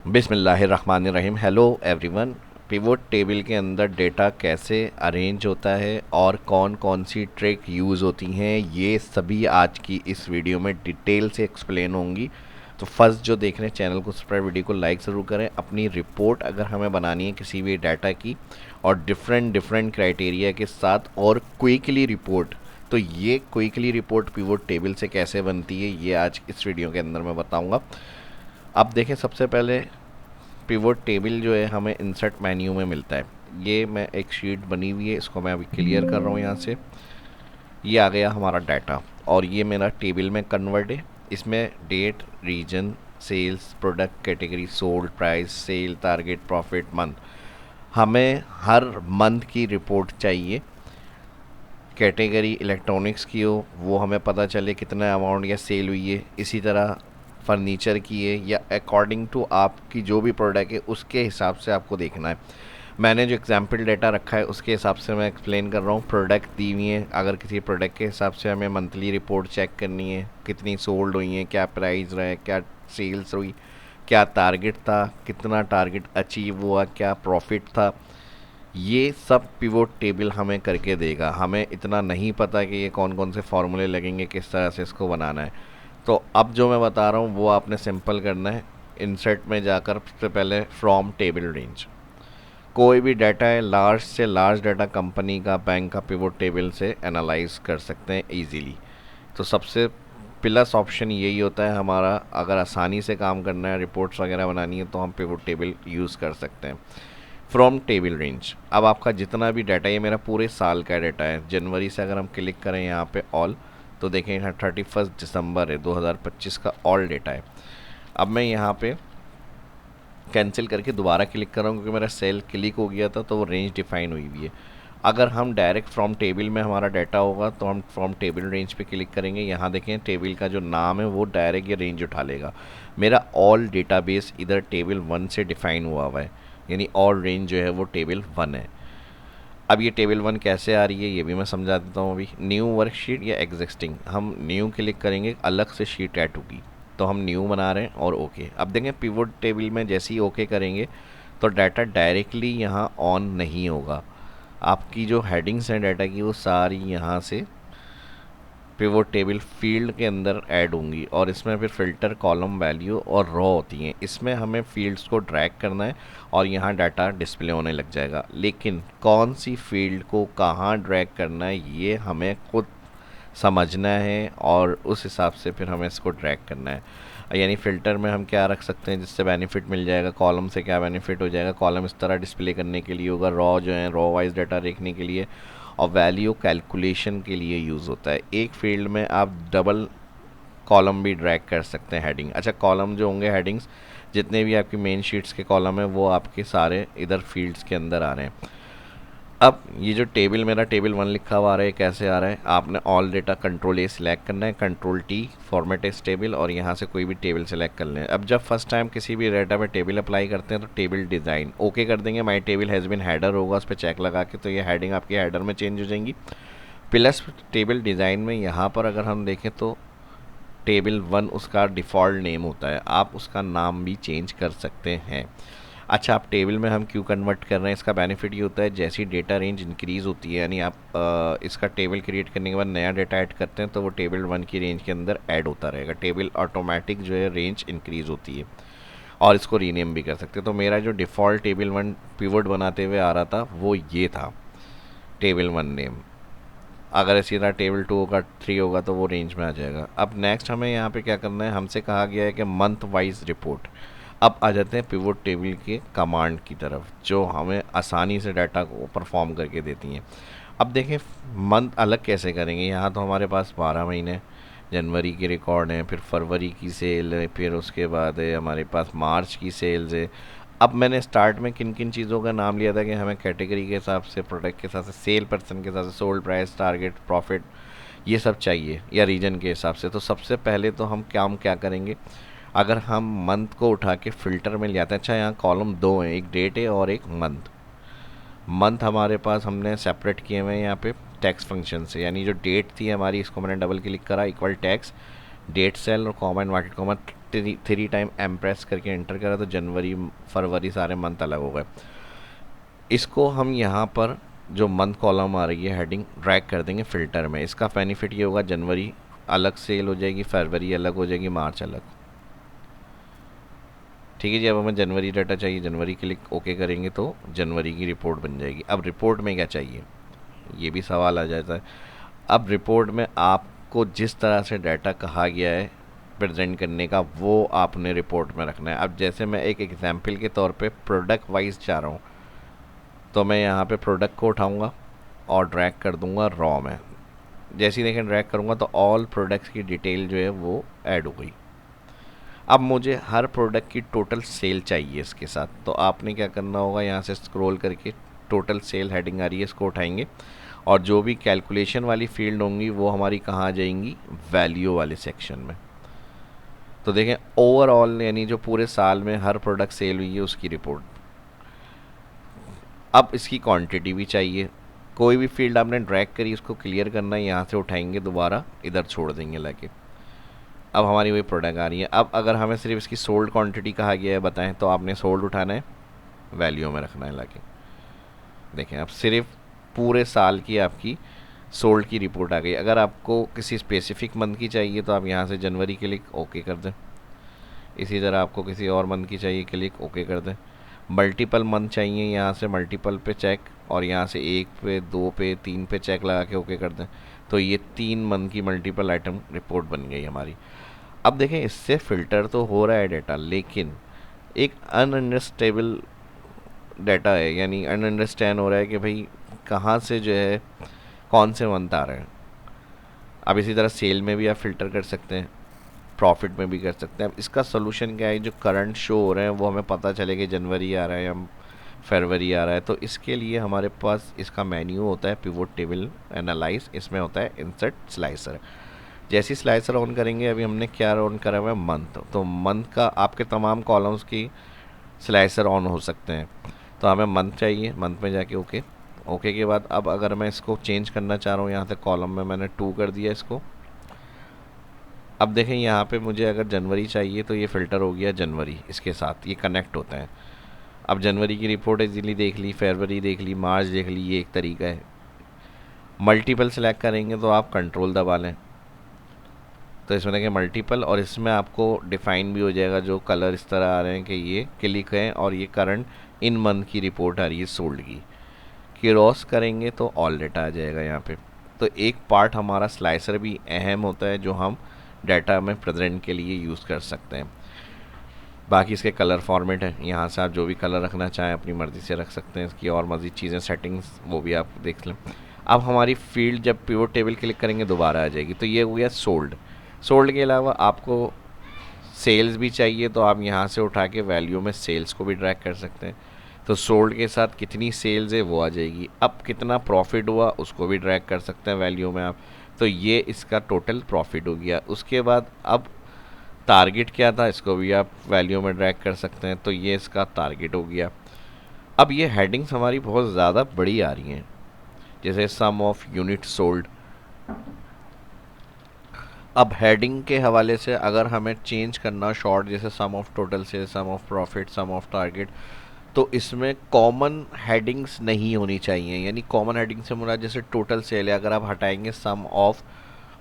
बिस्मिल्लाहिर्रहमानिर्रहीम। Hello everyone. Pivot table के अंदर डेटा कैसे अरेंज होता है और कौन कौन सी ट्रिक यूज़ होती हैं, ये सभी आज की इस वीडियो में डिटेल से एक्सप्लेन होंगी। तो फर्स्ट जो देख रहे हैं चैनल को सब्सक्राइब, वीडियो को लाइक ज़रूर करें। अपनी रिपोर्ट अगर हमें बनानी है किसी भी डाटा की और डिफरेंट डिफरेंट क्राइटेरिया के साथ और क्विकली रिपोर्ट, तो ये क्विकली रिपोर्ट पिवोट टेबल से कैसे बनती है ये आज इस वीडियो के अंदर मैं बताऊँगा। अब देखें, सबसे पहले पिवोट टेबल जो है हमें इंसर्ट मेन्यू में मिलता है। ये मैं एक शीट बनी हुई है, इसको मैं अभी क्लियर कर रहा हूँ यहाँ से। ये आ गया हमारा डाटा और ये मेरा टेबल में कन्वर्ट है। इसमें date, region, sales, product category, sold price, sale, target, profit, month. हमें हर मंथ की रिपोर्ट चाहिए। कैटेगरी इलेक्ट्रॉनिक्स की हो, वो हमें पता चले कितना अमाउंट या सेल हुई है। इसी तरह फर्नीचर की है या अकॉर्डिंग टू आपकी जो भी प्रोडक्ट है उसके हिसाब से आपको देखना है। मैंने जो एग्जाम्पल डेटा रखा है उसके हिसाब से मैं एक्सप्लेन कर रहा हूँ। प्रोडक्ट दी हुई है, अगर किसी प्रोडक्ट के हिसाब से हमें मंथली रिपोर्ट चेक करनी है, कितनी सोल्ड हुई हैं, क्या प्राइस रहा है, क्या सेल्स हुई, क्या टारगेट था, कितना टारगेट अचीव हुआ, क्या प्रॉफिट था, ये सब पिवोट टेबल हमें करके देगा। हमें इतना नहीं पता कि ये कौन कौन से फॉर्मूले लगेंगे, किस तरह से इसको बनाना है। तो अब जो मैं बता रहा हूँ वो आपने सिंपल करना है। इंसर्ट में जाकर सबसे पहले फ्रॉम टेबल रेंज, कोई भी डाटा है, लार्ज से लार्ज डाटा कंपनी का, बैंक का, पिवोट टेबल से एनालाइज कर सकते हैं इजीली। तो सबसे प्लस ऑप्शन यही होता है हमारा, अगर आसानी से काम करना है, रिपोर्ट्स वगैरह बनानी है, तो हम पिवोट टेबल यूज़ कर सकते हैं। फ्रॉम टेबल रेंज, अब आपका जितना भी डाटा, ये मेरा पूरे साल का डाटा है। जनवरी से अगर हम क्लिक करें यहाँ पे ऑल, तो देखें यहाँ 31 दिसंबर है 2025 का ऑल डेटा है। अब मैं यहाँ पे कैंसिल करके दोबारा क्लिक कर रहा हूँ क्योंकि मेरा सेल क्लिक हो गया था, तो वो रेंज डिफाइन हुई हुई है। अगर हम डायरेक्ट फ्रॉम टेबल में हमारा डाटा होगा तो हम फ्रॉम टेबल रेंज पे क्लिक करेंगे। यहाँ देखें टेबल का जो नाम है वो डायरेक्ट ये रेंज उठा लेगा। मेरा ऑल डेटाबेस इधर टेबल 1 से डिफाइन हुआ है, यानी ऑल रेंज जो है वो टेबल 1 है। अब ये टेबल 1 कैसे आ रही है ये भी मैं समझा देता हूँ। अभी न्यू वर्कशीट या एग्जिस्टिंग, हम न्यू क्लिक करेंगे, अलग से शीट ऐड होगी, तो हम न्यू बना रहे हैं और ओके। अब देखें पिवोट टेबल में जैसे ही ओके करेंगे तो डाटा डायरेक्टली यहाँ ऑन नहीं होगा। आपकी जो हेडिंग्स हैं डाटा की वो सारी यहाँ से पिवोट टेबल फील्ड के अंदर ऐड होंगी और इसमें फिर फ़िल्टर, कॉलम, वैल्यू और रॉ होती हैं। इसमें हमें फील्ड्स को ड्रैग करना है और यहाँ डाटा डिस्प्ले होने लग जाएगा। लेकिन कौन सी फील्ड को कहाँ ड्रैग करना है ये हमें खुद समझना है और उस हिसाब से फिर हमें इसको ड्रैग करना है। यानी फ़िल्टर में हम क्या रख सकते हैं जिससे बेनिफिट मिल जाएगा, कॉलम से क्या बेनिफिट हो जाएगा, कॉलम इस तरह डिस्प्ले करने के लिए होगा, रॉ जो है रॉ वाइज डाटा देखने के लिए, और वैल्यू कैलकुलेशन के लिए यूज़ होता है। एक फील्ड में आप डबल कॉलम भी ड्रैग कर सकते हैं, हेडिंग। अच्छा, कॉलम जो होंगे, हेडिंग्स जितने भी आपकी मेन शीट्स के कॉलम है वो आपके सारे इधर फील्ड्स के अंदर आ रहे हैं। अब ये जो टेबल, मेरा टेबल 1 लिखा हुआ आ रहा है, कैसे आ रहा है, आपने all data control A select करना है, control T format as table, और यहाँ से कोई भी टेबल सेलेक्ट कर लें। अब जब फर्स्ट टाइम किसी भी डाटा पे टेबल अप्लाई करते हैं तो टेबल डिज़ाइन ओके कर देंगे। माई टेबल हैज़ बिन हेडर होगा, उस पर चेक लगा के, तो ये हेडिंग आपकी हेडर में चेंज हो जाएंगी। प्लस टेबल डिज़ाइन में यहाँ पर अगर हम देखें तो टेबल 1 उसका डिफ़ॉल्ट नेम होता है, आप उसका नाम भी चेंज कर सकते हैं। अच्छा, आप टेबल में हम क्यों कन्वर्ट कर रहे हैं, इसका बेनिफिट ये होता है जैसी डेटा रेंज इंक्रीज़ होती है, यानी आप इसका टेबल क्रिएट करने के बाद नया डेटा ऐड करते हैं तो वो टेबल 1 की रेंज के अंदर ऐड होता रहेगा। टेबल ऑटोमेटिक जो है रेंज इंक्रीज़ होती है और इसको रीनेम भी कर सकते हैं। तो मेरा जो डिफ़ॉल्ट टेबल 1 पिवट बनाते हुए आ रहा था वो ये था, टेबल 1 नेम। अगर इसी तरह टेबल 2 होगा, 3 होगा तो वो रेंज में आ जाएगा। अब नेक्स्ट हमें यहाँ पे क्या करना है, हमसे कहा गया है कि मंथ वाइज रिपोर्ट। अब आ जाते हैं पिवोट टेबल के कमांड की तरफ जो हमें आसानी से डाटा को परफॉर्म करके देती हैं। अब देखें मंथ अलग कैसे करेंगे। यहाँ तो हमारे पास 12 महीने, जनवरी की रिकॉर्ड है, फिर फरवरी की सेल है, फिर उसके बाद है हमारे पास मार्च की सेल्स है। अब मैंने स्टार्ट में किन किन चीज़ों का नाम लिया था कि हमें कैटेगरी के हिसाब से, प्रोडक्ट के हिसाब से, सेल पर्सन के हिसाब से, सोल्ड प्राइस, टारगेट, प्रॉफिट, ये सब चाहिए, या रीजन के हिसाब से। तो सबसे पहले तो हम क्या करेंगे, अगर हम मंथ को उठा के फ़िल्टर में ले आते हैं। अच्छा, यहाँ कॉलम 2 हैं, एक डेट है और एक मंथ। मंथ हमारे पास हमने सेपरेट किए हुए हैं यहाँ पे टैक्स फंक्शन से, यानी जो डेट थी हमारी, इसको मैंने डबल क्लिक करा, इक्वल टैक्स, डेट सेल और comma inverted comma three time M press करके एंटर करा तो जनवरी फरवरी सारे मंथ अलग हो गए। इसको हम यहाँ पर जो मंथ कॉलम आ रही है हेडिंग ड्रैग कर देंगे फ़िल्टर में। इसका बेनिफिट ये होगा जनवरी अलग सेल हो जाएगी, फरवरी अलग हो जाएगी, मार्च अलग। ठीक है जी। अब हमें जनवरी डाटा चाहिए, जनवरी क्लिक ओके करेंगे तो जनवरी की रिपोर्ट बन जाएगी। अब रिपोर्ट में क्या चाहिए, ये भी सवाल आ जाता है। अब रिपोर्ट में आपको जिस तरह से डाटा कहा गया है प्रेजेंट करने का वो आपने रिपोर्ट में रखना है। अब जैसे मैं एक एग्जांपल के तौर पे प्रोडक्ट वाइज जा रहा हूँ, तो मैं यहाँ पे प्रोडक्ट को उठाऊँगा और ड्रैग कर दूँगा रॉ में। जैसे ही देखें ड्रैग करूँगा तो ऑल प्रोडक्ट्स की डिटेल जो है वो ऐड हो गई। अब मुझे हर प्रोडक्ट की टोटल सेल चाहिए इसके साथ, तो आपने क्या करना होगा, यहाँ से स्क्रॉल करके टोटल सेल हेडिंग आ रही है, इसको उठाएंगे और जो भी कैलकुलेशन वाली फील्ड होंगी वो हमारी कहाँ आ जाएंगी, वैल्यू वाले सेक्शन में। तो देखें ओवरऑल यानी जो पूरे साल में हर प्रोडक्ट सेल हुई है उसकी रिपोर्ट। अब इसकी क्वांटिटी भी चाहिए। कोई भी फील्ड आपने ड्रैग करी उसको क्लियर करना है, यहाँ से उठाएंगे दोबारा इधर छोड़ देंगे लाके। अब हमारी वही प्रोडक्ट आ रही है। अब अगर हमें सिर्फ इसकी सोल्ड क्वांटिटी कहा गया है बताएं, तो आपने सोल्ड उठाना है, वैल्यू में रखना है लाके। देखें अब सिर्फ पूरे साल की आपकी सोल्ड की रिपोर्ट आ गई। अगर आपको किसी स्पेसिफिक मंथ की चाहिए तो आप यहाँ से जनवरी क्लिक ओके कर दें। इसी तरह आपको किसी और मंथ की चाहिए क्लिक ओके कर दें। मल्टीपल मंथ चाहिए, यहाँ से मल्टीपल पे चेक और यहाँ से 1 पे 2 पे 3 पे चेक लगा के ओके कर दें। तो ये 3 मंथ की मल्टीपल आइटम रिपोर्ट बन गई हमारी। अब देखें इससे फ़िल्टर तो हो रहा है डाटा, लेकिन एक अनअंडरस्टेबल डाटा है, यानी अनअंडरस्टैंड हो रहा है कि भाई कहाँ से जो है कौन से मंथ आ रहे हैं। अब इसी तरह सेल में भी आप फ़िल्टर कर सकते हैं, प्रॉफिट में भी कर सकते हैं। अब इसका सोल्यूशन क्या है, जो करंट शो हो रहे हैं वो हमें पता चले कि जनवरी आ रहा है या फरवरी आ रहा है। तो इसके लिए हमारे पास इसका मेन्यू होता है पिवोट टेबल एनालाइज, इसमें होता है इंसर्ट स्लाइसर। जैसे स्लाइसर ऑन करेंगे, अभी हमने क्या ऑन करा हुआ है, मंथ, तो मंथ का आपके तमाम कॉलम्स की स्लाइसर ऑन हो सकते हैं। तो हमें मंथ चाहिए, मंथ में जाके ओके। ओके के बाद अब अगर मैं इसको चेंज करना चाह रहा हूँ, यहाँ से कॉलम में मैंने 2 कर दिया इसको। अब देखें यहाँ पे मुझे अगर जनवरी चाहिए तो ये फ़िल्टर हो गया जनवरी, इसके साथ ये कनेक्ट होता है। अब जनवरी की रिपोर्ट इजीली देख ली, फरवरी देख ली, मार्च देख ली, ये एक तरीका है। मल्टीपल सेलेक्ट करेंगे तो आप कंट्रोल दबा लें, तो इसमें देखें मल्टीपल, और इसमें आपको डिफ़ाइन भी हो जाएगा जो कलर इस तरह आ रहे हैं कि ये क्लिक है और ये करंट इन मंथ की रिपोर्ट आ रही है सोल्ड की। क्रॉस करेंगे तो ऑल डेटा आ जाएगा यहाँ पे। तो एक पार्ट हमारा स्लाइसर भी अहम होता है जो हम डाटा में प्रेजेंट के लिए यूज़ कर सकते हैं। बाकी इसके कलर फॉर्मेट है, यहाँ से आप जो भी कलर रखना चाहें अपनी मर्ज़ी से रख सकते हैं। इसकी और मज़ीद चीज़ें सेटिंग्स वो भी आप देख लें। अब हमारी फील्ड जब पिवोट टेबल क्लिक करेंगे दोबारा आ जाएगी। तो ये हो गया सोल्ड। सोल्ड के अलावा आपको सेल्स भी चाहिए तो आप यहाँ से उठा के वैल्यू में सेल्स को भी ड्रैग कर सकते हैं। तो सोल्ड के साथ कितनी सेल्स है वो आ जाएगी। अब कितना प्रॉफिट हुआ उसको भी ड्रैग कर सकते हैं वैल्यू में आप। तो ये इसका टोटल प्रॉफिट हो गया। उसके बाद अब टारगेट क्या था इसको भी आप वैल्यू में ड्रैग कर सकते हैं। तो ये इसका टारगेट हो गया। अब ये हेडिंग्स हमारी बहुत ज़्यादा बड़ी आ रही हैं, जैसे सम ऑफ यूनिट सोल्ड। अब हेडिंग के हवाले से अगर हमें चेंज करना शॉर्ट, जैसे सम ऑफ टोटल से, sum of profit, sum of target, तो इसमें कॉमन हेडिंग्स नहीं होनी चाहिए। यानी कॉमन हेडिंग से मुराद जैसे टोटल सेल है, अगर आप हटाएंगे सम ऑफ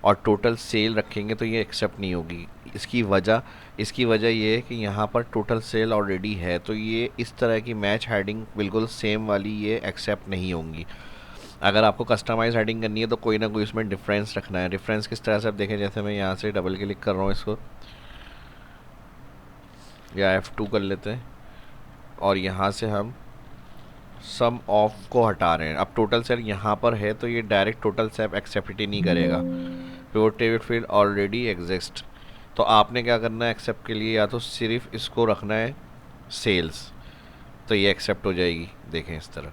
और टोटल सेल रखेंगे तो ये एक्सेप्ट नहीं होगी। इसकी वजह ये है कि यहाँ पर टोटल सेल ऑलरेडी है, तो ये इस तरह की मैच हेडिंग बिल्कुल सेम वाली ये एक्सेप्ट नहीं होंगी। अगर आपको कस्टमाइज हेडिंग करनी है तो कोई ना कोई इसमें डिफरेंस रखना है। डिफरेंस किस तरह से आप देखें, जैसे मैं यहाँ से डबल क्लिक कर रहा हूँ इसको, या F2 कर लेते हैं और यहाँ से हम सम ऑफ को हटा रहे हैं। अब टोटल सेल यहाँ पर है तो ये डायरेक्ट टोटल सेल एक्सेप्ट ही नहीं करेगा, pivot table field already exist. तो आपने क्या करना है एक्सेप्ट के लिए, या तो सिर्फ इसको रखना है सेल्स, तो ये एक्सेप्ट हो जाएगी। देखें इस तरह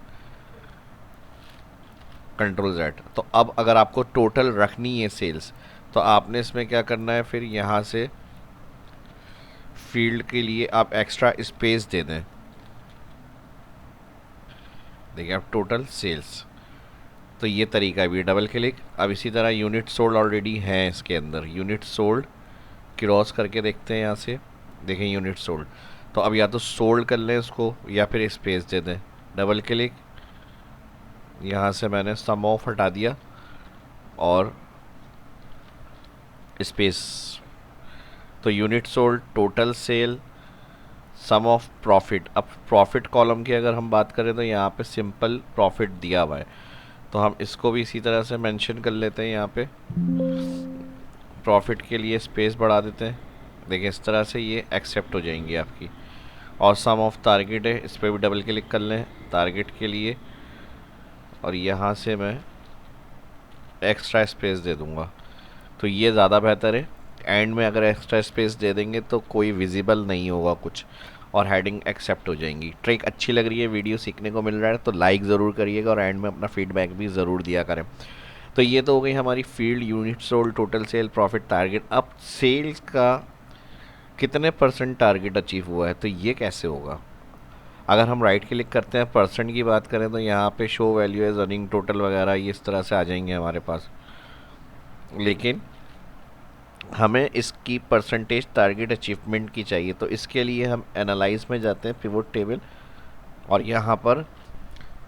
कंट्रोल Z। तो अब अगर आपको टोटल रखनी है सेल्स तो आपने इसमें क्या करना है, फिर यहाँ से फील्ड के लिए आप एक्स्ट्रा स्पेस दे दें। देखिए अब टोटल सेल्स, तो ये तरीका भी डबल क्लिक। अब इसी तरह यूनिट सोल्ड ऑलरेडी है इसके अंदर, यूनिट सोल्ड क्रॉस करके देखते हैं यहाँ से, देखें यूनिट सोल्ड। तो अब या तो सोल्ड कर लें इसको या फिर स्पेस दे दें, डबल क्लिक, यहाँ से मैंने सम ऑफ हटा दिया और स्पेस। तो unit sold, total sale, sum of profit. अब प्रॉफिट कॉलम की अगर हम बात करें तो यहाँ पे सिंपल प्रॉफिट दिया हुआ है, तो हम इसको भी इसी तरह से मेंशन कर लेते हैं। यहाँ पे प्रॉफिट के लिए स्पेस बढ़ा देते हैं। देखिए इस तरह से ये एक्सेप्ट हो जाएंगी आपकी। और सम ऑफ टारगेट है, इस पर भी डबल क्लिक कर लें टारगेट के लिए, और यहाँ से मैं एक्स्ट्रा स्पेस दे दूँगा, तो ये ज़्यादा बेहतर है। एंड में अगर एक्स्ट्रा स्पेस दे देंगे तो कोई विजिबल नहीं होगा कुछ, और हेडिंग एक्सेप्ट हो जाएंगी। ट्रिक अच्छी लग रही है, वीडियो सीखने को मिल रहा है तो लाइक ज़रूर करिएगा और एंड में अपना फीडबैक भी ज़रूर दिया करें। तो ये तो हो गई हमारी field, unit sold, total cell, profit, target. अब सेल्स का कितने % टारगेट अचीव हुआ है, तो ये कैसे होगा? अगर हम राइट क्लिक करते हैं, परसेंट की बात करें तो यहाँ पे show value as running total वगैरह ये इस तरह से आ जाएंगे हमारे पास, लेकिन हमें इसकी परसेंटेज टारगेट अचीवमेंट की चाहिए। तो इसके लिए हम एनालाइज में जाते हैं, पिवोट टेबल, और यहाँ पर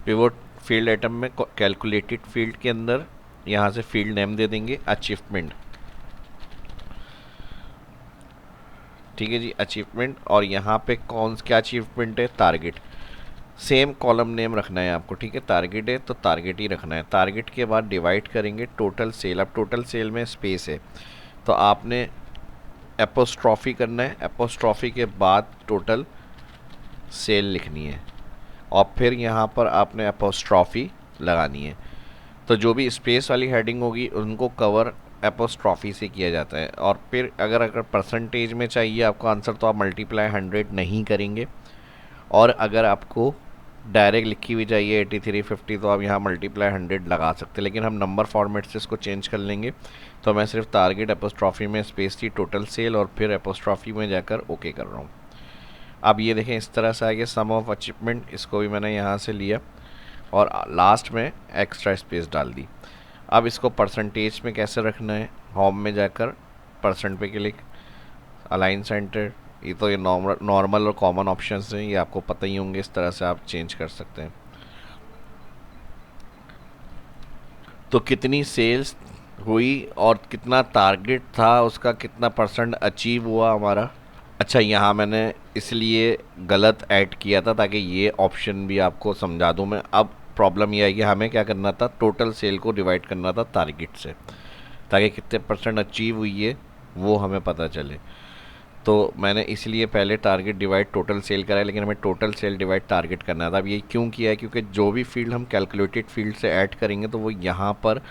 पिवोट फील्ड आइटम में कैलकुलेटेड फील्ड के अंदर यहाँ से फील्ड नेम दे देंगे अचीवमेंट। ठीक है जी, अचीवमेंट, और यहाँ पे कौन क्या अचीवमेंट है, टारगेट। सेम कॉलम नेम रखना है आपको, ठीक है, टारगेट है तो टारगेट ही रखना है। टारगेट के बाद डिवाइड करेंगे टोटल सेल। अब टोटल सेल में स्पेस है तो आपने एपोस्ट्रॉफी करना है, एपोस्ट्रॉफी के बाद टोटल सेल लिखनी है, और फिर यहाँ पर आपने एपोस्ट्रॉफी लगानी है। तो जो भी स्पेस वाली हेडिंग होगी उनको कवर एपोस्ट्रॉफी से किया जाता है। और फिर अगर परसेंटेज में चाहिए आपको आंसर तो आप मल्टीप्लाई 100 नहीं करेंगे, और अगर आपको डायरेक्ट लिखी हुई चाहिए 83 50 तो आप यहाँ मल्टीप्लाई 100 लगा सकते हैं, लेकिन हम नंबर फॉर्मेट से इसको चेंज कर लेंगे। तो मैं सिर्फ टारगेट एपोस्ट्रॉफी में स्पेस थी, टोटल सेल, और फिर एपोस्ट्रॉफी में जाकर ओके कर रहा हूँ। अब ये देखें इस तरह से आ गया सम ऑफ अचीवमेंट, इसको भी मैंने यहाँ से लिया और लास्ट में एक्स्ट्रा स्पेस डाल दी। अब इसको परसेंटेज में कैसे रखना है, होम में जाकर परसेंट पे क्लिक, अलाइन सेंटर। ये तो ये नॉर्मल और कॉमन ऑप्शंस हैं, ये आपको पता ही होंगे, इस तरह से आप चेंज कर सकते हैं। तो कितनी सेल्स हुई और कितना टारगेट था, उसका कितना % अचीव हुआ हमारा। अच्छा, यहाँ मैंने इसलिए गलत ऐड किया था ताकि ये ऑप्शन भी आपको समझा दूँ मैं। अब प्रॉब्लम ये है कि हमें क्या करना था, टोटल सेल को डिवाइड करना था टारगेट से, ताकि कितने % अचीव हुई है वो हमें पता चले। तो मैंने इसलिए पहले टारगेट डिवाइड टोटल सेल करा है, लेकिन हमें टोटल सेल डिवाइड टारगेट करना था। अब ये क्यों किया है, क्योंकि जो भी फील्ड हम कैलकुलेटेड फील्ड से ऐड करेंगे तो वो यहाँ पर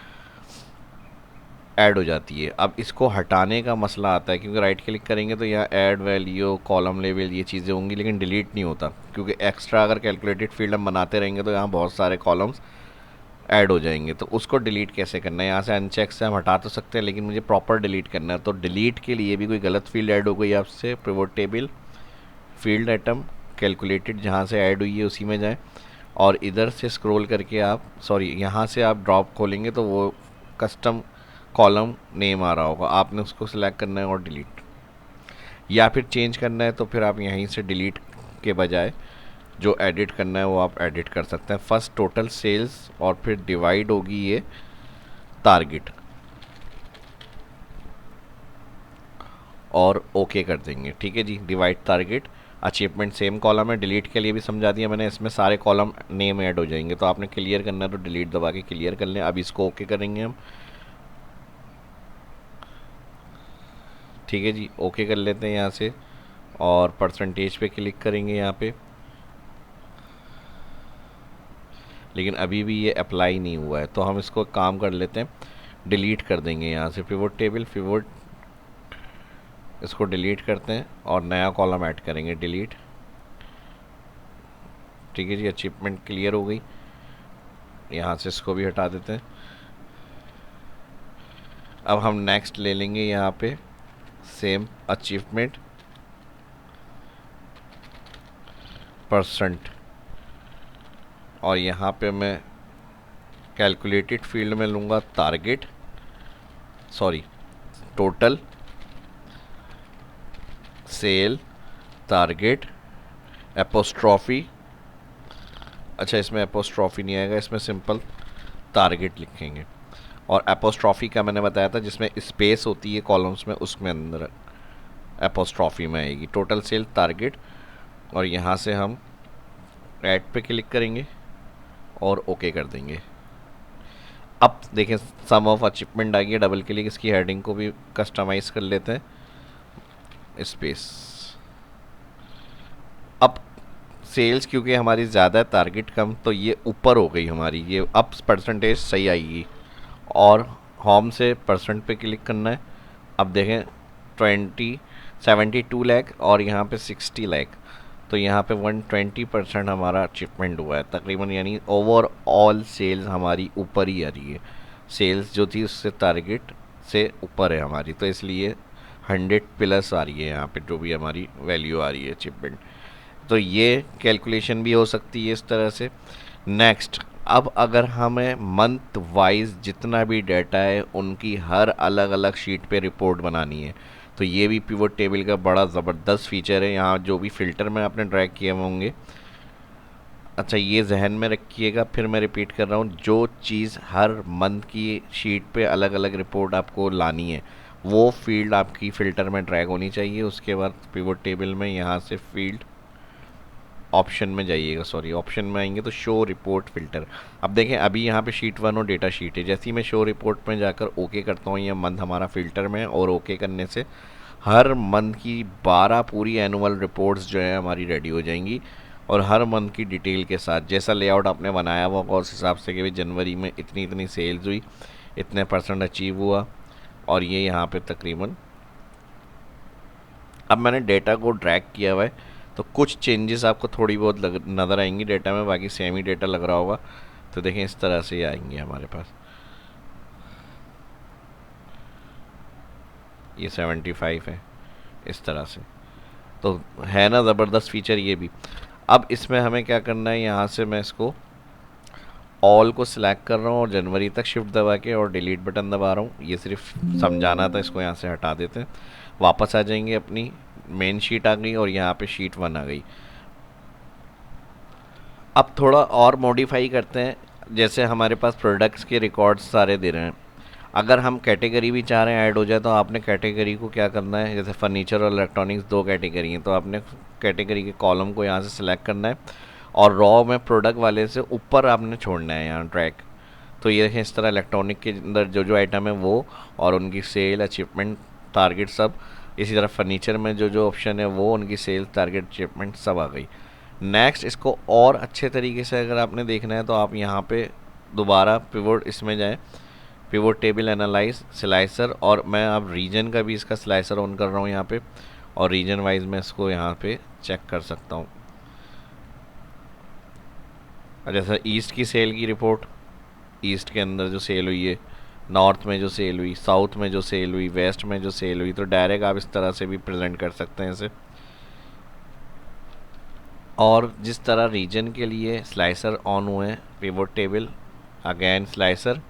ऐड हो जाती है। अब इसको हटाने का मसला आता है, क्योंकि राइट क्लिक करेंगे तो यहाँ ऐड वैल्यू, कॉलम लेवल, ये चीज़ें होंगी, लेकिन डिलीट नहीं होता, क्योंकि एक्स्ट्रा अगर कैलकुलेटेड फील्ड हम बनाते रहेंगे तो यहाँ बहुत सारे कॉलम्स ऐड हो जाएंगे। तो उसको डिलीट कैसे करना है, यहाँ से अनचेक से हम हटा तो सकते हैं, लेकिन मुझे प्रॉपर डिलीट करना है। तो डिलीट के लिए भी कोई गलत फील्ड ऐड हो गई आपसे, pivot table, field item, calculated, जहाँ से ऐड हुई है उसी में जाएँ, और इधर से स्क्रॉल करके आप, सॉरी, यहाँ से आप ड्रॉप खोलेंगे तो वो कस्टम कॉलम नेम आ रहा होगा, आपने उसको सिलेक्ट करना है और डिलीट, या फिर चेंज करना है तो फिर आप यहीं से डिलीट के बजाय जो एडिट करना है वो आप एडिट कर सकते हैं। फर्स्ट टोटल सेल्स और फिर डिवाइड होगी ये टारगेट, और ओके कर देंगे। ठीक है जी, divide target, achievement same column है, डिलीट के लिए भी समझा दिया मैंने, इसमें सारे कॉलम नेम ऐड हो जाएंगे। तो आपने क्लियर करना है तो डिलीट दबा के क्लियर कर लें। अब इसको ओके करेंगे हम, ठीक है जी, ओके कर लेते हैं यहाँ से, और परसेंटेज पे क्लिक करेंगे यहाँ पे, लेकिन अभी भी ये अप्लाई नहीं हुआ है। तो हम इसको काम कर लेते हैं, डिलीट कर देंगे यहाँ से, पिवोट टेबल, पिवोट, इसको डिलीट करते हैं और नया कॉलम ऐड करेंगे, डिलीट। ठीक है जी, अचीवमेंट क्लियर हो गई, यहाँ से इसको भी हटा देते हैं। अब हम नेक्स्ट ले लेंगे यहाँ पे सेम अचीवमेंट, %, और यहाँ पे मैं कैलकुलेटेड फील्ड में लूँगा target, sorry, total sale target apostrophe, अच्छा इसमें एपोस्ट्रॉफी नहीं आएगा, इसमें सिंपल टारगेट लिखेंगे। और एपोस्ट्रॉफी का मैंने बताया था जिसमें स्पेस होती है कॉलम्स में, उसमें अंदर एपोस्ट्रॉफी में आएगी। टोटल सेल टारगेट, और यहाँ से हम ऐड पे क्लिक करेंगे और ओके कर देंगे। अब देखें सम ऑफ अचीवमेंट आ गई, डबल क्लिक, इसकी हेडिंग को भी कस्टमाइज़ कर लेते हैं, स्पेस। अब सेल्स क्योंकि हमारी ज़्यादा है, टारगेट कम, तो ये ऊपर हो गई हमारी, ये अब परसेंटेज सही आएगी। और होम से परसेंट पे क्लिक करना है। अब देखें 72 लाख और यहाँ पे 60 लाख, तो यहाँ पे 120% हमारा अचीवमेंट हुआ है तकरीबन, यानी ओवरऑल सेल्स हमारी ऊपर ही आ रही है। सेल्स जो थी उससे टारगेट से ऊपर है हमारी, तो इसलिए 100 प्लस आ रही है यहाँ पे जो भी हमारी वैल्यू आ रही है अचीवमेंट। तो ये कैलकुलेशन भी हो सकती है इस तरह से। नेक्स्ट, अब अगर हमें मंथ वाइज जितना भी डाटा है उनकी हर अलग अलग शीट पे रिपोर्ट बनानी है, तो ये भी पिवट टेबल का बड़ा ज़बरदस्त फीचर है। यहाँ जो भी फ़िल्टर में आपने ड्रैग किए होंगे, अच्छा ये जहन में रखिएगा, फिर मैं रिपीट कर रहा हूँ, जो चीज़ हर मंथ की शीट पे अलग अलग रिपोर्ट आपको लानी है वो फील्ड आपकी फ़िल्टर में ड्रैग होनी चाहिए। उसके बाद पिवट टेबल में यहाँ से फील्ड ऑप्शन में जाइएगा, सॉरी ऑप्शन में आएंगे तो शो रिपोर्ट फ़िल्टर। अब देखें अभी यहाँ पे शीट 1 और डेटा शीट है, जैसे ही मैं शो रिपोर्ट में जाकर ओके करता हूँ, ये मंथ हमारा फ़िल्टर में है, और ओके करने से हर मंथ की 12 पूरी एनुअल रिपोर्ट्स जो है हमारी रेडी हो जाएंगी, और हर मंथ की डिटेल के साथ जैसा लेआउट आपने बनाया हुआ होगा उस हिसाब से कि भाई जनवरी में इतनी इतनी सेल्स हुई, इतने % अचीव हुआ, और ये यहाँ पे तकरीबन। अब मैंने डेटा को ड्रैग किया हुआ है तो कुछ चेंजेस आपको थोड़ी बहुत नज़र आएंगी डेटा में, बाकी सेम ही डेटा लग रहा होगा। तो देखें इस तरह से आएंगे हमारे पास, ये 75 है इस तरह से, तो है ना ज़बरदस्त फीचर ये भी। अब इसमें हमें क्या करना है, यहाँ से मैं इसको ऑल को सिलेक्ट कर रहा हूँ और जनवरी तक शिफ्ट दबा के और डिलीट बटन दबा रहा हूँ। ये सिर्फ समझाना था, इसको यहाँ से हटा देते हैं, वापस आ जाएंगे, अपनी मेन शीट आ गई और यहाँ पे शीट 1 आ गई। अब थोड़ा और मॉडिफाई करते हैं, जैसे हमारे पास प्रोडक्ट्स के रिकॉर्ड्स सारे दे रहे हैं, अगर हम कैटेगरी भी चाह रहे हैं ऐड हो जाए तो आपने कैटेगरी को क्या करना है, जैसे फर्नीचर और इलेक्ट्रॉनिक्स 2 कैटेगरी हैं, तो आपने कैटेगरी के कॉलम को यहाँ से सिलेक्ट करना है और रॉ में प्रोडक्ट वाले से ऊपर आपने छोड़ना है यहाँ ट्रैक। तो ये देखें इस तरह इलेक्ट्रॉनिक के अंदर जो जो आइटम है वो और उनकी सेल, अचीवमेंट, टारगेट सब। इसी तरह फर्नीचर में जो जो ऑप्शन है वो उनकी सेल, टारगेट, अचीवमेंट सब आ गई। नेक्स्ट, इसको और अच्छे तरीके से अगर आपने देखना है तो आप यहाँ पे दोबारा पिवट इसमें जाएं, पिवट टेबल एनालाइज स्लाइसर, और मैं अब रीजन का भी इसका स्लाइसर ऑन कर रहा हूँ यहाँ पे, और रीजन वाइज मैं इसको यहाँ पे चेक कर सकता हूँ। जैसा ईस्ट की सेल की रिपोर्ट, ईस्ट के अंदर जो सेल हुई है, नॉर्थ में जो सेल हुई, साउथ में जो सेल हुई, वेस्ट में जो सेल हुई, तो डायरेक्ट आप इस तरह से भी प्रेजेंट कर सकते हैं इसे। और जिस तरह रीजन के लिए स्लाइसर ऑन हुए हैं पिवट टेबल, अगेन स्लाइसर,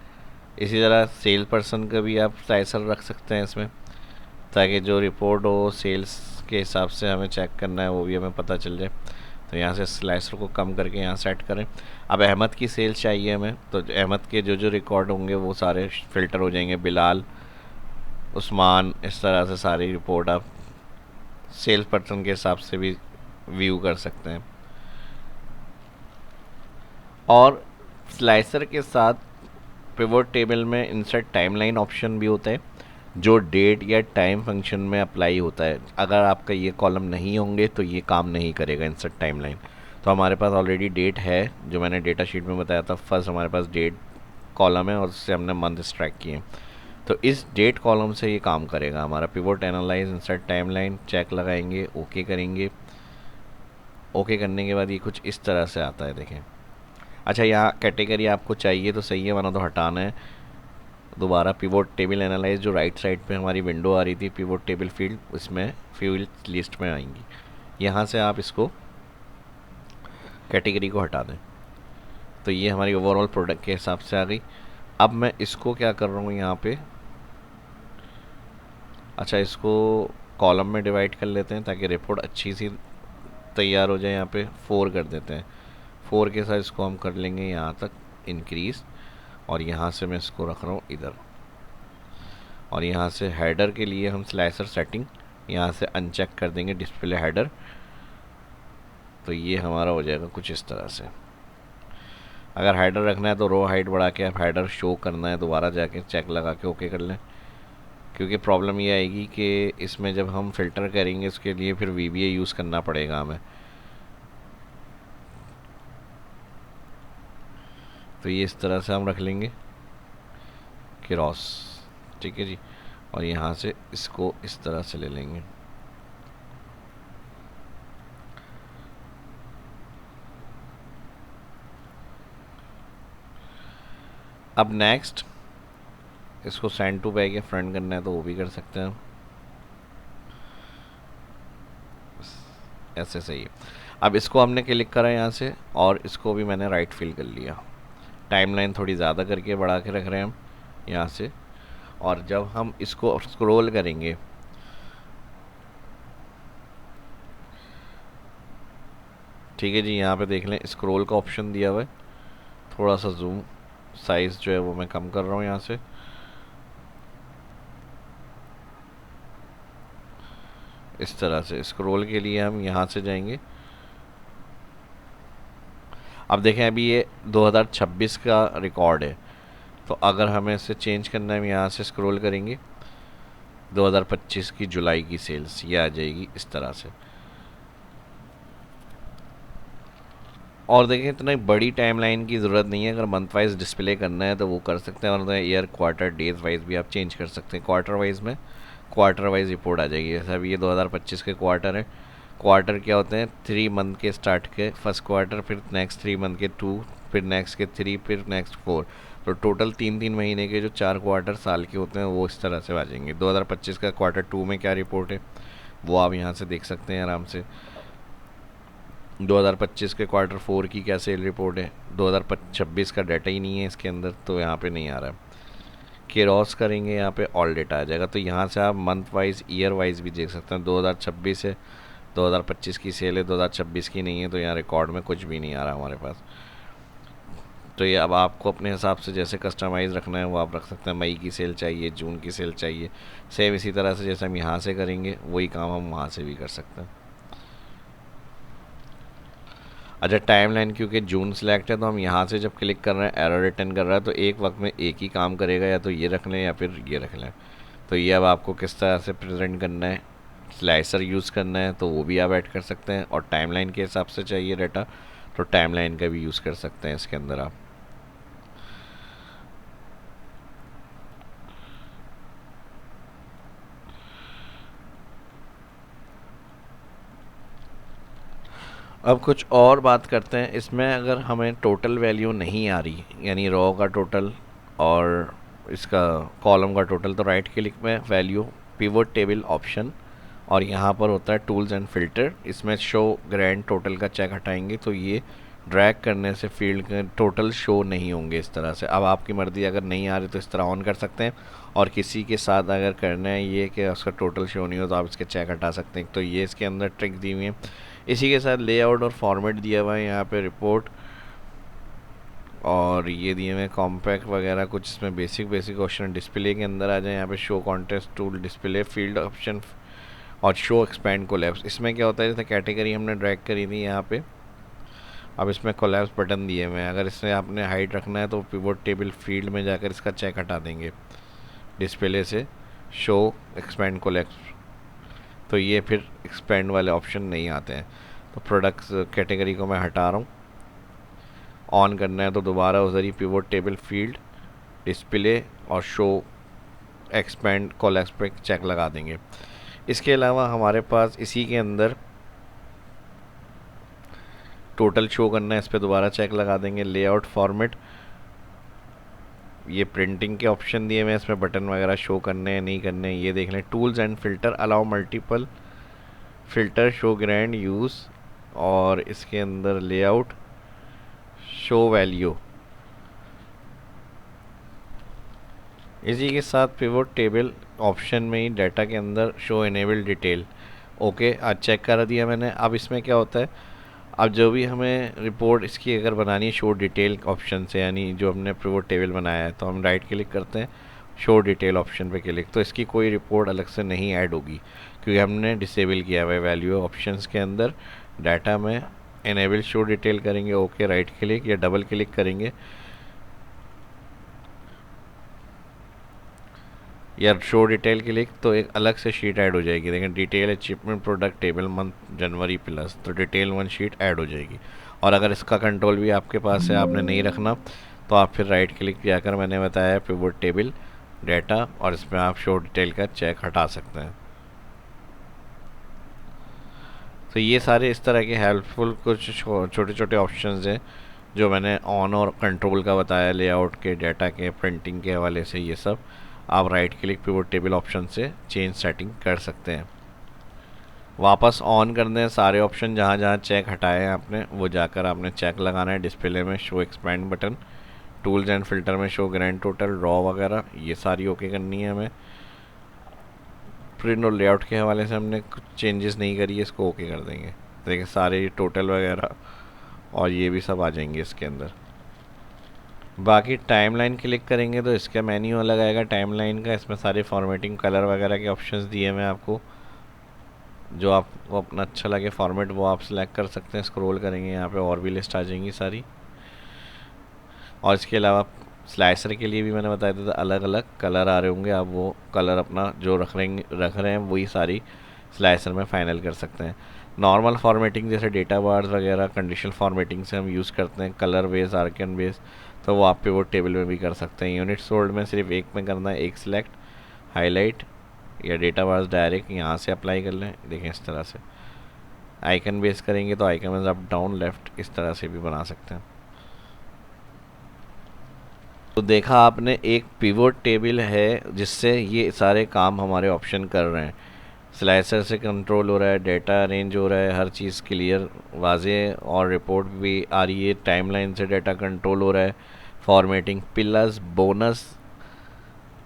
इसी तरह सेल पर्सन का भी आप स्लाइसर रख सकते हैं इसमें, ताकि जो रिपोर्ट हो सेल्स के हिसाब से हमें चेक करना है वो भी हमें पता चल जाए। तो यहाँ से स्लाइसर को कम करके यहाँ सेट करें। अब अहमद की सेल्स चाहिए हमें, तो अहमद के जो जो रिकॉर्ड होंगे वो सारे फ़िल्टर हो जाएंगे, बिलाल, उस्मान, इस तरह से सारी रिपोर्ट आप सेल्स पर्सन के हिसाब से भी व्यू कर सकते हैं। और स्लाइसर के साथ पिवट टेबल में इंसर्ट टाइमलाइन ऑप्शन भी होता है, जो डेट या टाइम फंक्शन में अप्लाई होता है। अगर आपका ये कॉलम नहीं होंगे तो ये काम नहीं करेगा इंसर्ट टाइमलाइन। तो हमारे पास ऑलरेडी डेट है, जो मैंने डेटा शीट में बताया था, फर्स्ट हमारे पास डेट कॉलम है और उससे हमने मंथ एक्सट्रैक्ट किए, तो इस डेट कॉलम से ये काम करेगा हमारा। Pivot analyse insert timeline check लगाएंगे, ओके करेंगे, ओके करने के बाद ये कुछ इस तरह से आता है, देखें। अच्छा, यहाँ कैटेगरी आपको चाहिए तो सही है, वरना तो हटाना है। दोबारा पिवट टेबल एनालाइज, जो राइट साइड पे हमारी विंडो आ रही थी पिवट टेबल फील्ड, उसमें फील्ड लिस्ट में आएंगी, यहाँ से आप इसको कैटेगरी को हटा दें, तो ये हमारी ओवरऑल प्रोडक्ट के हिसाब से आ गई। अब मैं इसको क्या कर रहा हूँ यहाँ पे, अच्छा इसको कॉलम में डिवाइड कर लेते हैं ताकि रिपोर्ट अच्छी सी तैयार हो जाए यहाँ पे 4 कर देते हैं। 4 के साथ इसको हम कर लेंगे यहाँ तक इंक्रीज़, और यहाँ से मैं इसको रख रहा हूँ इधर। और यहाँ से हेडर के लिए हम स्लाइसर सेटिंग यहाँ से अनचेक कर देंगे, डिस्प्ले हेडर। तो ये हमारा हो जाएगा कुछ इस तरह से। अगर हेडर रखना है तो रो हाइट बढ़ा के आप हेडर शो करना है, दोबारा जाके चेक लगा के ओके कर लें, क्योंकि प्रॉब्लम ये आएगी कि इसमें जब हम फ़िल्टर करेंगे उसके लिए फिर VBA यूज़ करना पड़ेगा हमें। तो ये इस तरह से हम रख लेंगे क्रॉस, ठीक है जी। और यहाँ से इसको इस तरह से ले लेंगे। अब नेक्स्ट इसको सेंड टू बैक या फ्रंट करना है तो वो भी कर सकते हैं, ऐसे सही है। अब इसको हमने क्लिक करा यहाँ से, और इसको भी मैंने राइट फिल कर लिया। टाइमलाइन थोड़ी ज़्यादा करके बढ़ा के रख रहे हैं हम यहाँ से। और जब हम इसको स्क्रॉल करेंगे, ठीक है जी, यहाँ पे देख लें स्क्रॉल का ऑप्शन दिया हुआ है। थोड़ा सा जूम साइज़ जो है वो मैं कम कर रहा हूँ यहाँ से। इस तरह से स्क्रॉल के लिए हम यहाँ से जाएंगे। अब देखें अभी ये 2026 का रिकॉर्ड है, तो अगर हमें इसे चेंज करना है हम यहाँ से स्क्रॉल करेंगे, 2025 की जुलाई की सेल्स ये आ जाएगी इस तरह से। और देखें इतना बड़ी टाइमलाइन की ज़रूरत नहीं है, अगर मंथ वाइज डिस्प्ले करना है तो वो कर सकते हैं, और ईयर क्वार्टर डेज वाइज भी आप चेंज कर सकते हैं। क्वार्टर वाइज में क्वार्टर वाइज रिपोर्ट आ जाएगी। जैसे अभी ये 2025 के क्वार्टर है। क्वार्टर क्या होते हैं, 3 मंथ के स्टार्ट के फर्स्ट क्वार्टर, फिर नेक्स्ट 3 मंथ के 2, फिर नेक्स्ट के 3, फिर नेक्स्ट 4। तो टोटल 3-3 महीने के जो 4 क्वार्टर साल के होते हैं वो इस तरह से आ जाएंगे। 2025 का क्वार्टर 2 में क्या रिपोर्ट है वो आप यहाँ से देख सकते हैं आराम से। 2025 के क्वार्टर 4 की क्या सेल रिपोर्ट है, 2026 का डाटा ही नहीं है इसके अंदर, तो यहाँ पे नहीं आ रहा है। क्रॉस करेंगे यहाँ पे ऑल डेटा आ जाएगा। तो यहाँ से आप मंथ वाइज ईयर वाइज भी देख सकते हैं। 2026 है, 2025 की सेल है, 2026 की नहीं है, तो यहाँ रिकॉर्ड में कुछ भी नहीं आ रहा हमारे पास। तो ये अब आपको अपने हिसाब से जैसे कस्टमाइज़ रखना है वो आप रख सकते हैं। मई की सेल चाहिए, जून की सेल चाहिए, सेम इसी तरह से जैसे हम यहाँ से करेंगे वही काम हम वहाँ से भी कर सकते हैं। अच्छा, टाइमलाइन क्योंकि जून सेलेक्ट है तो हम यहाँ से जब क्लिक कर रहे हैं एरर रिटर्न कर रहा है, तो एक वक्त में एक ही काम करेगा, या तो ये रख लें या फिर ये रख लें। तो ये अब आपको किस तरह से प्रेजेंट करना है, स्लाइसर यूज़ करना है तो वो भी आप ऐड कर सकते हैं, और टाइमलाइन के हिसाब से चाहिए डाटा तो टाइमलाइन का भी यूज़ कर सकते हैं इसके अंदर आप। अब कुछ और बात करते हैं इसमें। अगर हमें टोटल वैल्यू नहीं आ रही, यानी रो का टोटल और इसका कॉलम का टोटल, तो राइट क्लिक में वैल्यू पिवोट टेबल ऑप्शन, और यहाँ पर होता है टूल्स एंड फिल्टर, इसमें शो ग्रैंड टोटल का चेक हटाएंगे तो ये ड्रैग करने से फील्ड के टोटल शो नहीं होंगे इस तरह से। अब आपकी मर्ज़ी, अगर नहीं आ रही तो इस तरह ऑन कर सकते हैं, और किसी के साथ अगर करना है ये कि उसका टोटल शो नहीं हो तो आप इसके चेक हटा सकते हैं। तो ये इसके अंदर ट्रिक दी हुई है। इसी के साथ लेआउट और फॉर्मेट दिया हुआ है यहाँ पे रिपोर्ट, और ये दिए हुए कॉम्पैक्ट वगैरह कुछ इसमें बेसिक ऑप्शन डिस्प्ले के अंदर आ जाए। यहाँ पे show contest tool, display field option और शो एक्सपैंड कोलैप्स। इसमें क्या होता है, जैसे कैटेगरी हमने ड्रैग करी थी यहाँ पे, अब इसमें कोलैप्स बटन दिए हुए हैं। अगर इसमें आपने हाइट रखना है तो पिवोट टेबल फील्ड में जाकर इसका चेक हटा देंगे डिस्प्ले से, शो एक्सपैंड कोलैप्स, तो ये फिर एक्सपैंड वाले ऑप्शन नहीं आते हैं। तो प्रोडक्ट्स कैटेगरी को मैं हटा रहा हूँ। ऑन करना है तो दोबारा उधर ही पिवोट टेबल फील्ड, डिस्प्ले और शो एक्सपैंड कोलैप्स पे चेक लगा देंगे। इसके अलावा हमारे पास इसी के अंदर टोटल शो करना है, इस पर दोबारा चेक लगा देंगे। लेआउट फॉर्मेट, ये प्रिंटिंग के ऑप्शन दिए हुए हैं, इसमें बटन वगैरह शो करने हैं नहीं करने ये देख लें। Tools and filter, allow multiple filter, show grand use, और इसके अंदर लेआउट, शो वैल्यू। इसी के साथ पिवोट टेबल ऑप्शन में ही डाटा के अंदर शो इनेबल डिटेल, ओके, आज चेक कर दिया मैंने। अब इसमें क्या होता है, अब जो भी हमें रिपोर्ट इसकी अगर बनानी है शो डिटेल ऑप्शन से, यानी जो हमने पिवट टेबल बनाया है, तो हम राइट क्लिक करते हैं, शो डिटेल ऑप्शन पे क्लिक, तो इसकी कोई रिपोर्ट अलग से नहीं ऐड होगी क्योंकि हमने डिसेबल किया हुआ है वैल्यू ऑप्शंस के अंदर। डाटा में इनेबल शो डिटेल करेंगे, ओके राइट क्लिक या डबल क्लिक करेंगे या शो डिटेल क्लिक, तो एक अलग से शीट ऐड हो जाएगी। देखें, detail achievement product table month जनवरी प्लस, तो डिटेल 1 शीट ऐड हो जाएगी। और अगर इसका कंट्रोल भी आपके पास है, आपने नहीं रखना, तो आप फिर राइट क्लिक जाकर मैंने बताया पिवट टेबल डाटा, और इसमें आप शो डिटेल का चेक हटा सकते हैं। तो ये सारे इस तरह के हेल्पफुल कुछ छोटे छोटे ऑप्शंस हैं जो मैंने ऑन और कंट्रोल का बताया, लेआउट के, डाटा के, प्रिंटिंग के हवाले से। ये सब आप right click pivot table option से चेंज सेटिंग कर सकते हैं। वापस ऑन करने हैं सारे ऑप्शन, जहाँ जहाँ चेक हटाए हैं आपने वो जाकर आपने चेक लगाना है। डिस्प्ले में show expand button, tools and filter में शो ग्रैंड टोटल, ड्रॉ वगैरह, ये सारी ओके करनी है हमें। प्रिंट और लेआउट के हवाले से हमने कुछ चेंजेस नहीं करी है, इसको ओके कर देंगे। देखिए सारे टोटल वगैरह और ये भी सब आ जाएंगे इसके अंदर। बाकी टाइमलाइन क्लिक करेंगे तो इसका मेन्यू अलग आएगा टाइमलाइन का। इसमें सारे फॉर्मेटिंग कलर वगैरह के ऑप्शंस दिए मैं आपको, जो आपको अपना अच्छा लगे फॉर्मेट वो आप सिलेक्ट कर सकते हैं। स्क्रॉल करेंगे यहाँ पे और भी लिस्ट आ जाएंगी सारी। और इसके अलावा स्लाइसर के लिए भी मैंने बताया था अलग अलग कलर आ रहे होंगे, आप वो कलर अपना जो रख रहे हैं वही सारी स्लाइसर में फाइनल कर सकते हैं। नॉर्मल फॉर्मेटिंग जैसे डेटा बार्स वगैरह कंडीशनल फॉर्मेटिंग से हम यूज़ करते हैं, कलर बेस, आर्कन बेस, तो वो आप पिवट टेबल में भी कर सकते हैं। यूनिट सोल्ड में सिर्फ एक में करना है, एक सिलेक्ट, हाईलाइट या डेटा बार्स डायरेक्ट यहाँ से अप्लाई कर लें। देखें इस तरह से आइकन बेस करेंगे तो आइकन में अप डाउन लेफ़्ट इस तरह से भी बना सकते हैं। तो देखा आपने, एक पिवट टेबल है जिससे ये सारे काम हमारे ऑप्शन कर रहे हैं। स्लाइसर से कंट्रोल हो रहा है, डेटा अरेंज हो रहा है, हर चीज़ क्लियर वाजे, और रिपोर्ट भी आ रही है। टाइमलाइन से डेटा कंट्रोल हो रहा है, formatting, pillars, bonus.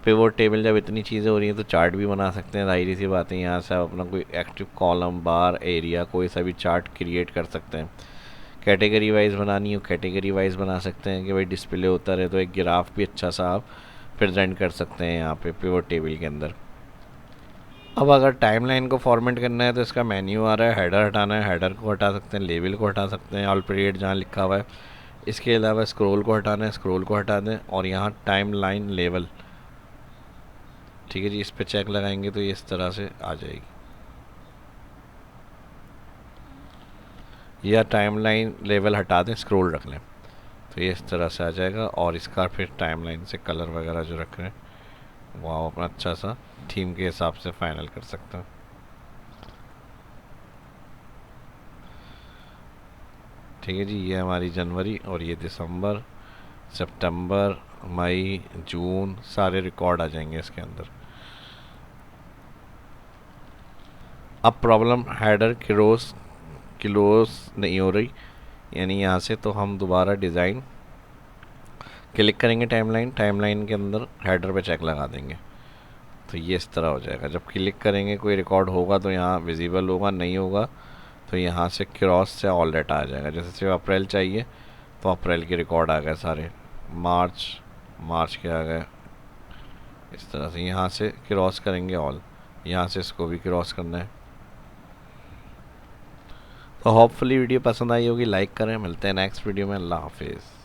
Pivot table जब इतनी चीज़ें हो रही हैं तो चार्ट भी बना सकते हैं, जाहिर सी बात है। यहाँ से आप अपना कोई एक्टिव कॉलम, बार, एरिया, कोई सा भी चार्ट क्रिएट कर सकते हैं। कैटेगरी वाइज बनानी हो कैटेगरी वाइज बना सकते हैं कि भाई डिस्प्ले होता रहे, तो एक ग्राफ भी अच्छा सा आप प्रेजेंट कर सकते हैं यहाँ पे पिवट टेबल के अंदर। अब अगर टाइमलाइन को फॉर्मेट करना है तो इसका मेन्यू आ रहा है, हेडर हटाना है, हेडर को हटा सकते हैं, लेबल को हटा सकते हैं, ऑल पीरियड जहाँ लिखा हुआ है। इसके अलावा स्क्रॉल को हटाना है, स्क्रॉल को हटा दें, और यहाँ टाइमलाइन लेवल, ठीक है जी, इस पर चेक लगाएंगे तो ये इस तरह से आ जाएगी। या टाइमलाइन लेवल हटा दें, स्क्रॉल रख लें, तो ये इस तरह से आ जाएगा। और इसका फिर टाइमलाइन से कलर वगैरह जो रख रहे हैं वो आप अपना अच्छा सा थीम के हिसाब से फाइनल कर सकते हैं। ठीक है जी, ये हमारी जनवरी, और ये दिसंबर, सितंबर, मई, जून, सारे रिकॉर्ड आ जाएंगे इसके अंदर। अब प्रॉब्लम हेडर क्लोज नहीं हो रही, यानी यहाँ से तो हम दोबारा डिज़ाइन क्लिक करेंगे, टाइमलाइन के अंदर हेडर पे चेक लगा देंगे, तो ये इस तरह हो जाएगा। जब क्लिक करेंगे कोई रिकॉर्ड होगा तो यहाँ विजिबल होगा, नहीं होगा तो यहाँ से क्रॉस से ऑल डाटा आ जाएगा। जैसे सिर्फ अप्रैल चाहिए तो अप्रैल के रिकॉर्ड आ गए सारे, मार्च के आ गए, इस तरह से। यहाँ से क्रॉस करेंगे ऑल, यहाँ से इसको भी क्रॉस करना है। तो होपफुली वीडियो पसंद आई होगी, लाइक करें। मिलते हैं नेक्स्ट वीडियो में, अल्लाह हाफिज़।